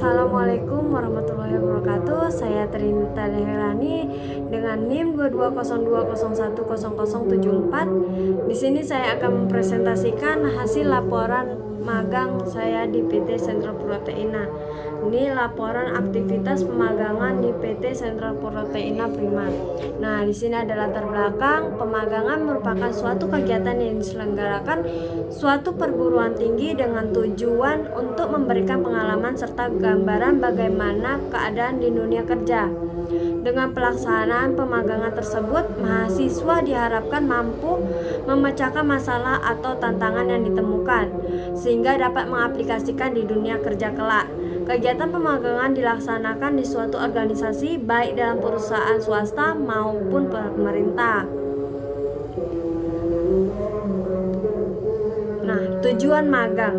Assalamualaikum warahmatullahi wabarakatuh. Saya Trinita Deherani dengan NIM 22020100074. Di sini saya akan mempresentasikan hasil laporan magang saya di PT Sentral Proteina. Ini laporan aktivitas pemagangan di PT Sentral Proteina Prima. Nah, di sini ada latar belakang. Pemagangan merupakan suatu kegiatan yang diselenggarakan suatu perguruan tinggi dengan tujuan untuk memberikan pengalaman serta gambaran bagaimana keadaan di dunia kerja. Dengan pelaksanaan pemagangan tersebut, mahasiswa diharapkan mampu memecahkan masalah atau tantangan yang ditemukan sehingga dapat mengaplikasikan di dunia kerja kelak. Kegiatan pemagangan dilaksanakan di suatu organisasi baik dalam perusahaan swasta maupun pemerintah. Nah, tujuan magang: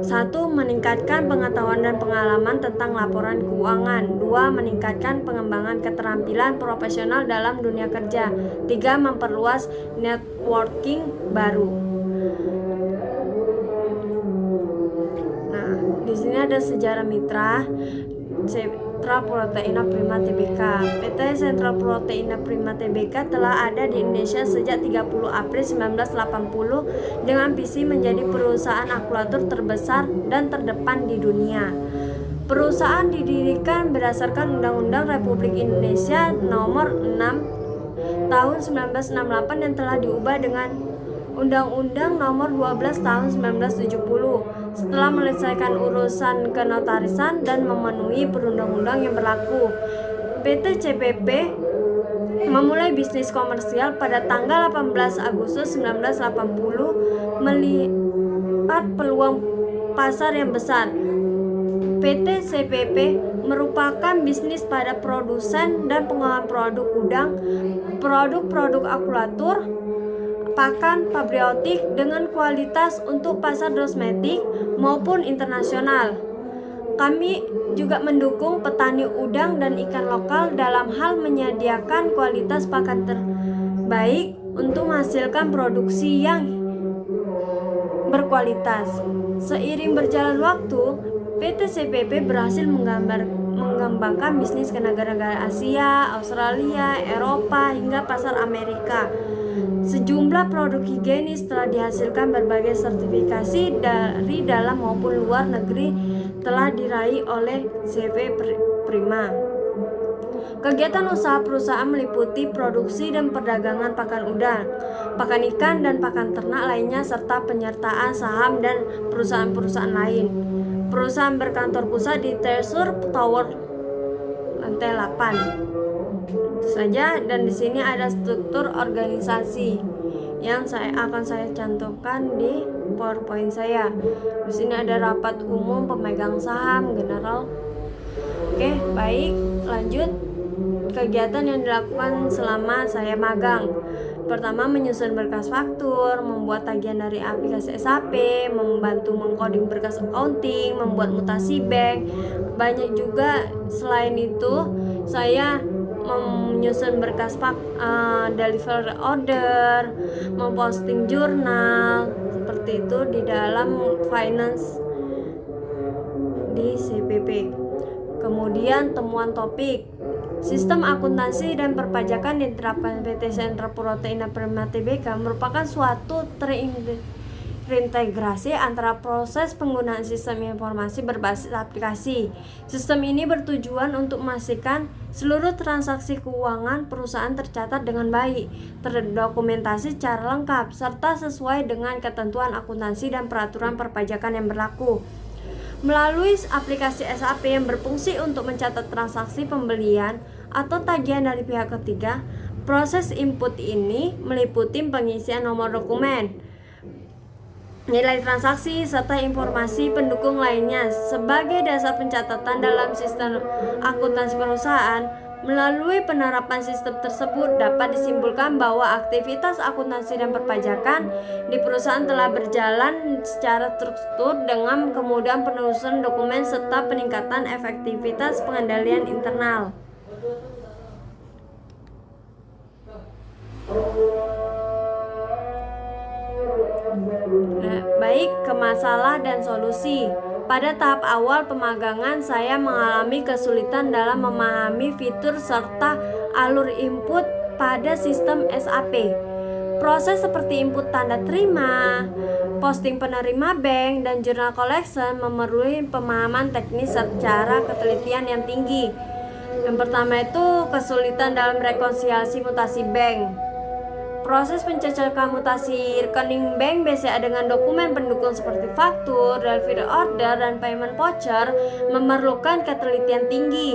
1. Meningkatkan pengetahuan dan pengalaman tentang laporan keuangan. 2. Meningkatkan pengembangan keterampilan profesional dalam dunia kerja. 3. Memperluas networking baru. Nah, di sini ada sejarah mitra Sentral Proteina Prima Tbk. PT Sentral Proteina Prima Tbk telah ada di Indonesia sejak 30 April 1980 dengan visi menjadi perusahaan akultur terbesar dan terdepan di dunia. Perusahaan didirikan berdasarkan Undang-Undang Republik Indonesia Nomor 6 Tahun 1968 yang telah diubah dengan Undang-Undang Nomor 12 Tahun 1970 setelah menyelesaikan urusan kenotarisan dan memenuhi perundang-undang yang berlaku. PT CPP memulai bisnis komersial pada tanggal 18 Agustus 1980 melihat peluang pasar yang besar. PT CPP merupakan bisnis pada produsen dan pengolahan produk gudang, produk-produk akultur, pakan, pabriotik dengan kualitas untuk pasar domestik maupun internasional. Kami juga mendukung petani udang dan ikan lokal dalam hal menyediakan kualitas pakan terbaik untuk menghasilkan produksi yang berkualitas. Seiring berjalan waktu, PT CPP berhasil mengembangkan bisnis ke negara-negara Asia, Australia, Eropa, hingga pasar Amerika. Sejumlah produk higienis telah dihasilkan, berbagai sertifikasi dari dalam maupun luar negeri telah diraih oleh CV Prima. Kegiatan usaha perusahaan meliputi produksi dan perdagangan pakan udang, pakan ikan, dan pakan ternak lainnya, serta penyertaan saham dan perusahaan-perusahaan lain. Perusahaan berkantor pusat di Tresur Tower lantai 8. Itu saja, dan di sini ada struktur organisasi yang akan saya cantumkan di PowerPoint saya. Di sini ada rapat umum pemegang saham general. Oke, baik, lanjut. Kegiatan yang dilakukan selama saya magang: pertama, menyusun berkas faktur, membuat tagihan dari aplikasi SAP, membantu mengcoding berkas accounting, membuat mutasi bank. Banyak juga. Selain itu, saya menyusun berkas deliver order, memposting jurnal seperti itu di dalam finance di CPP. Kemudian temuan topik: sistem akuntansi dan perpajakan yang diterapkan PT Sentral Proteina Prima Tbk merupakan suatu terintegrasi antara proses penggunaan sistem informasi berbasis aplikasi. Sistem ini bertujuan untuk memastikan seluruh transaksi keuangan perusahaan tercatat dengan baik, terdokumentasi secara lengkap, serta sesuai dengan ketentuan akuntansi dan peraturan perpajakan yang berlaku. Melalui aplikasi SAP yang berfungsi untuk mencatat transaksi pembelian atau tagihan dari pihak ketiga, proses input ini meliputi pengisian nomor dokumen, nilai transaksi, serta informasi pendukung lainnya sebagai dasar pencatatan dalam sistem akuntansi perusahaan. Melalui penerapan sistem tersebut dapat disimpulkan bahwa aktivitas akuntansi dan perpajakan di perusahaan telah berjalan secara terstruktur dengan kemudahan penulisan dokumen serta peningkatan efektivitas pengendalian internal. Baik, ke masalah dan solusi. Pada tahap awal pemagangan, saya mengalami kesulitan dalam memahami fitur serta alur input pada sistem SAP. Proses seperti input tanda terima, posting penerima bank, dan journal collection memerlukan pemahaman teknis secara ketelitian yang tinggi. Yang pertama itu kesulitan dalam rekonsiliasi mutasi bank. Proses pencocokan mutasi rekening bank BCA dengan dokumen pendukung seperti faktur, delivery order, dan payment voucher memerlukan ketelitian tinggi.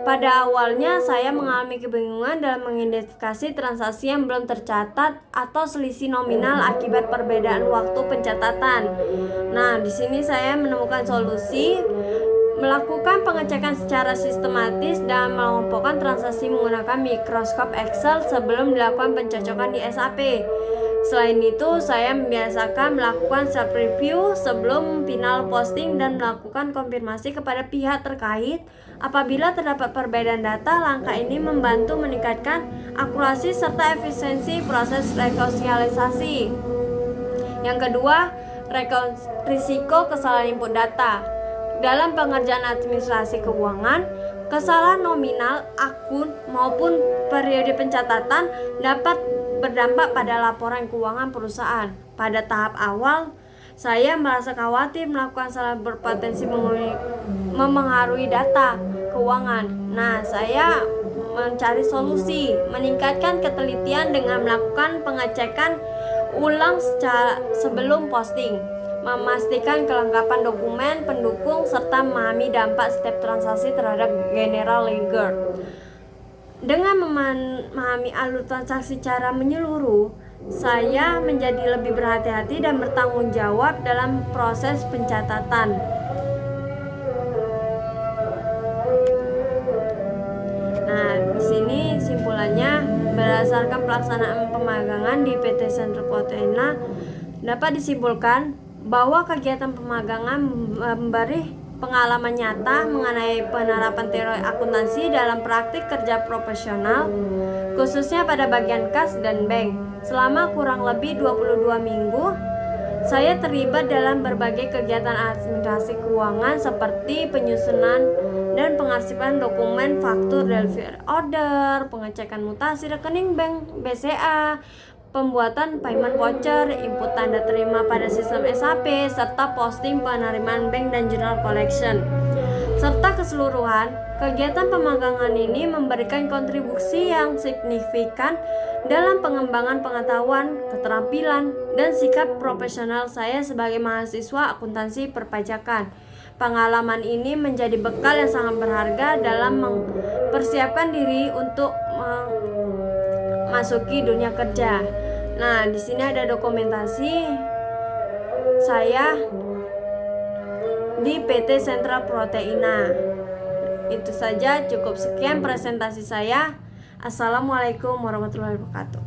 Pada awalnya saya mengalami kebingungan dalam mengidentifikasi transaksi yang belum tercatat atau selisih nominal akibat perbedaan waktu pencatatan. Nah, di sini saya menemukan solusi, melakukan pengecekan secara sistematis dan mengelompokkan transaksi menggunakan Microsoft Excel sebelum dilakukan pencocokan di SAP. Selain itu, saya membiasakan melakukan self review sebelum final posting dan melakukan konfirmasi kepada pihak terkait apabila terdapat perbedaan data. Langkah ini membantu meningkatkan akurasi serta efisiensi proses rekonsiliasi. Yang kedua, risiko kesalahan input data. Dalam pengerjaan administrasi keuangan, kesalahan nominal, akun, maupun periode pencatatan dapat berdampak pada laporan keuangan perusahaan. Pada tahap awal, saya merasa khawatir melakukan salah berpotensi memengaruhi data keuangan. Nah, saya mencari solusi, meningkatkan ketelitian dengan melakukan pengecekan ulang sebelum posting, memastikan kelengkapan dokumen pendukung, serta memahami dampak setiap transaksi terhadap general ledger. Dengan memahami alur transaksi secara menyeluruh, saya menjadi lebih berhati-hati dan bertanggung jawab dalam proses pencatatan. Nah, di sini simpulannya, berdasarkan pelaksanaan pemagangan di PT Central Proteina, dapat disimpulkan bahwa kegiatan pemagangan memberi pengalaman nyata mengenai penerapan teori akuntansi dalam praktik kerja profesional, khususnya pada bagian kas dan bank. Selama kurang lebih 22 minggu, saya terlibat dalam berbagai kegiatan administrasi keuangan seperti penyusunan dan pengarsipan dokumen faktur, delivery order, pengecekan mutasi rekening bank BCA, pembuatan payment voucher, input tanda terima pada sistem SAP, serta posting penerimaan bank dan journal collection. Serta keseluruhan, kegiatan pemagangan ini memberikan kontribusi yang signifikan dalam pengembangan pengetahuan, keterampilan, dan sikap profesional saya sebagai mahasiswa akuntansi perpajakan. Pengalaman ini menjadi bekal yang sangat berharga dalam mempersiapkan diri untuk masuki dunia kerja. Nah, di sini ada dokumentasi saya di PT Central Proteina. Itu saja, cukup sekian presentasi saya. Assalamualaikum warahmatullahi wabarakatuh.